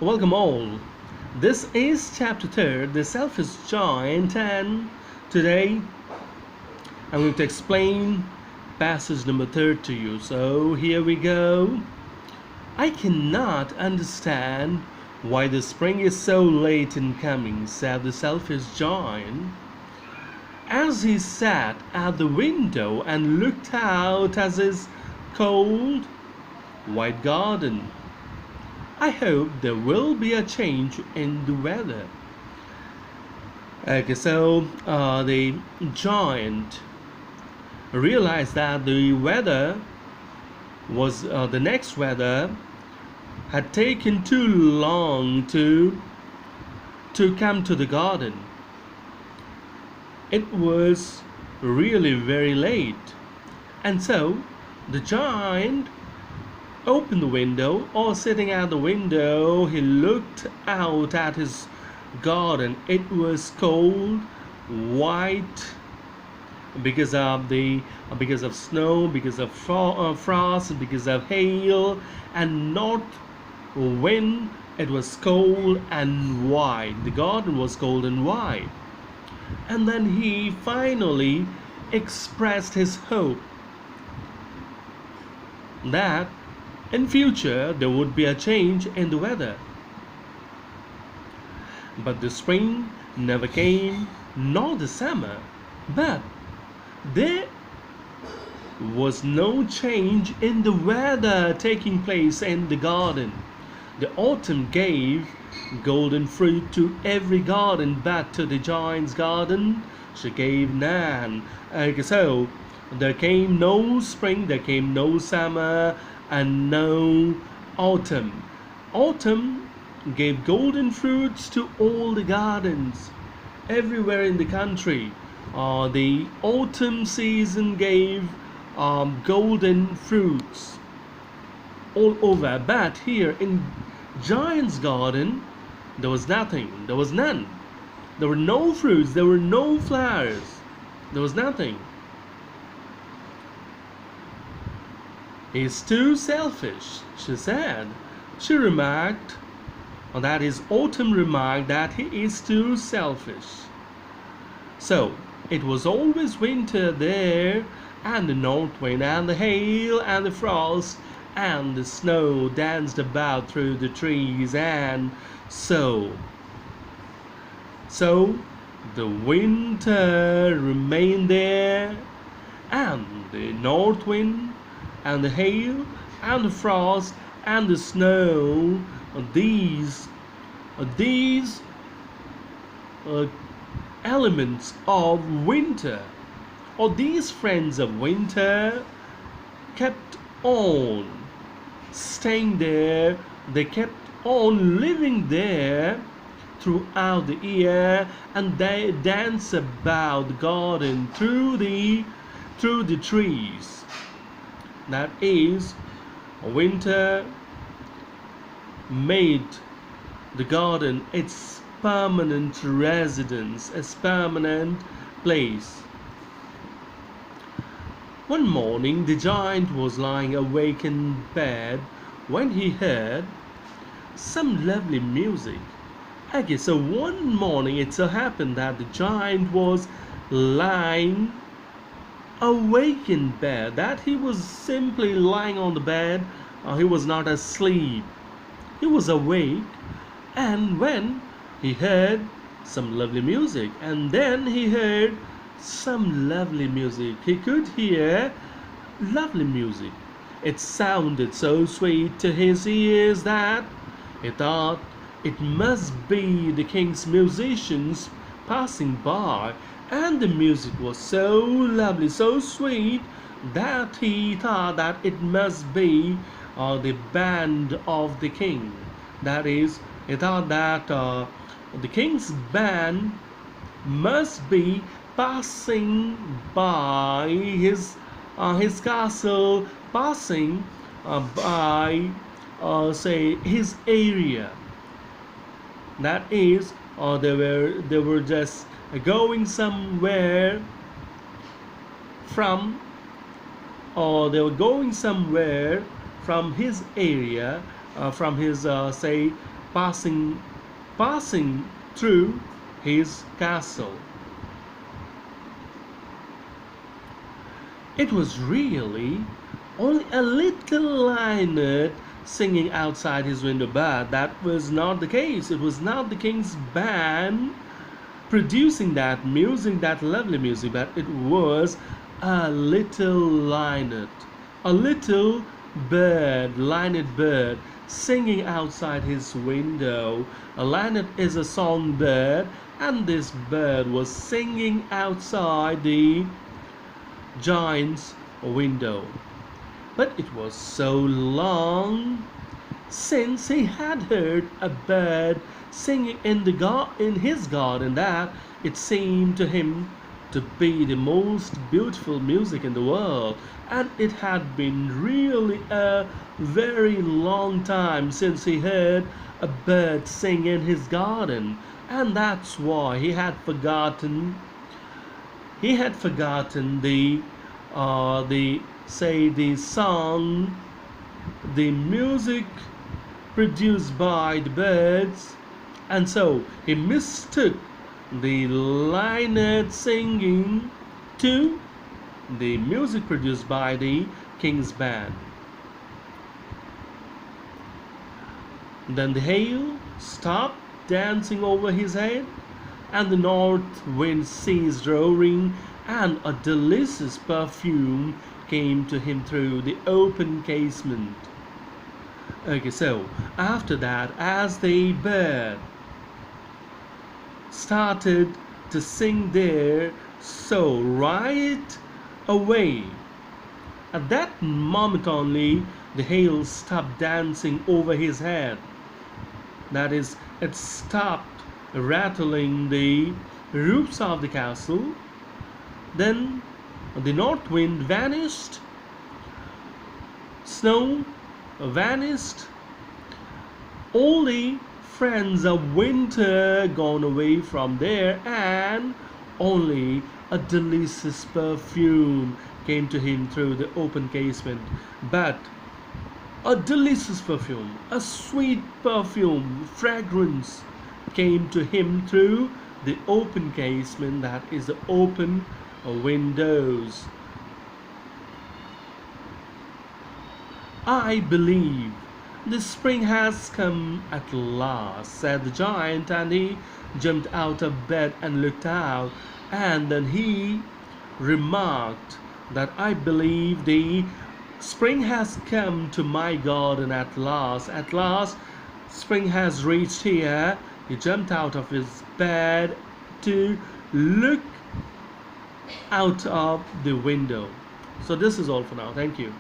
Welcome all. This is chapter 3, The Selfish Giant, and today I'm going to explain passage number 3 to you. So here we go. I cannot understand why the spring is so late in coming, said the selfish giant, as he sat at the window and looked out at his cold, white garden. I hope there will be a change in the weather. Okay, so the giant realized that the next weather had taken too long to come to the garden. It was really very late, and so the giant opened the window, or sitting at the window, he looked out at his garden. It was cold, white, because of snow, because of frost, because of hail, and north wind. It was cold and white. The garden was cold and white. And then he finally expressed his hope that in future there would be a change in the weather. But the spring never came, nor the summer. But there was no change in the weather taking place in the garden. The autumn gave golden fruit to every garden, but to the giant's garden she gave none. So there came no spring, there came no summer, and no autumn. Autumn gave golden fruits to all the gardens everywhere in the country. The autumn season gave golden fruits all over. But here in Giant's garden, there was nothing. There was none. There were no fruits. There were no flowers. There was nothing. He's too selfish, she said. She remarked, or that is, Autumn remarked that he is too selfish. So, it was always winter there, and the north wind, and the hail, and the frost, and the snow danced about through the trees, and so the winter remained there, and the north wind, and the hail, and the frost, and the snow, these elements of winter, or these friends of winter, kept on staying there. They kept on living there throughout the year, and they dance about the garden through the trees. That is, winter made the garden its permanent residence, its permanent place. One morning the giant was lying awake in bed when he heard some lovely music. Okay, so one morning it so happened that the giant was lying awake in bed, that he was simply lying on the bed. He was not asleep, he was awake. And when he heard some lovely music, and then he heard some lovely music, he could hear lovely music. It sounded so sweet to his ears that he thought it must be the king's musicians passing by. And the music was so lovely, so sweet, that he thought that it must be the band of the king. That is, he thought that the king's band must be passing by his castle, passing by say his area. That is, they were just going somewhere from, or they were going somewhere from his area, from his say passing passing through his castle. It was really only a little linnet singing outside his window, but that was not the case. It was not the king's band producing that music, that lovely music, but it was a little linnet, a little bird, linnet bird, singing outside his window. A linnet is a songbird, and this bird was singing outside the giant's window. But it was so long since he had heard a bird singing in his garden that it seemed to him to be the most beautiful music in the world. And it had been really a very long time since he heard a bird sing in his garden. And that's why he had forgotten the song, the music produced by the birds, and so he mistook the linnet singing to the music produced by the king's band. Then the hail stopped dancing over his head, and the north wind ceased roaring, and a delicious perfume came to him through the open casement. Okay, so after that, as the bird started to sing there, so right away, at that moment only, the hail stopped dancing over his head. That is, it stopped rattling the roofs of the castle. Then the north wind vanished, snow vanished, all the friends of winter gone away from there, and only a delicious perfume came to him through the open casement. But a delicious perfume, a sweet perfume, fragrance came to him through the open casement, that is the open windows. I believe the spring has come at last, said the giant, and he jumped out of bed and looked out, and then he remarked that I believe the spring has come to my garden at last. At last, spring has reached here. He jumped out of his bed to look out of the window. So this is all for now. Thank you.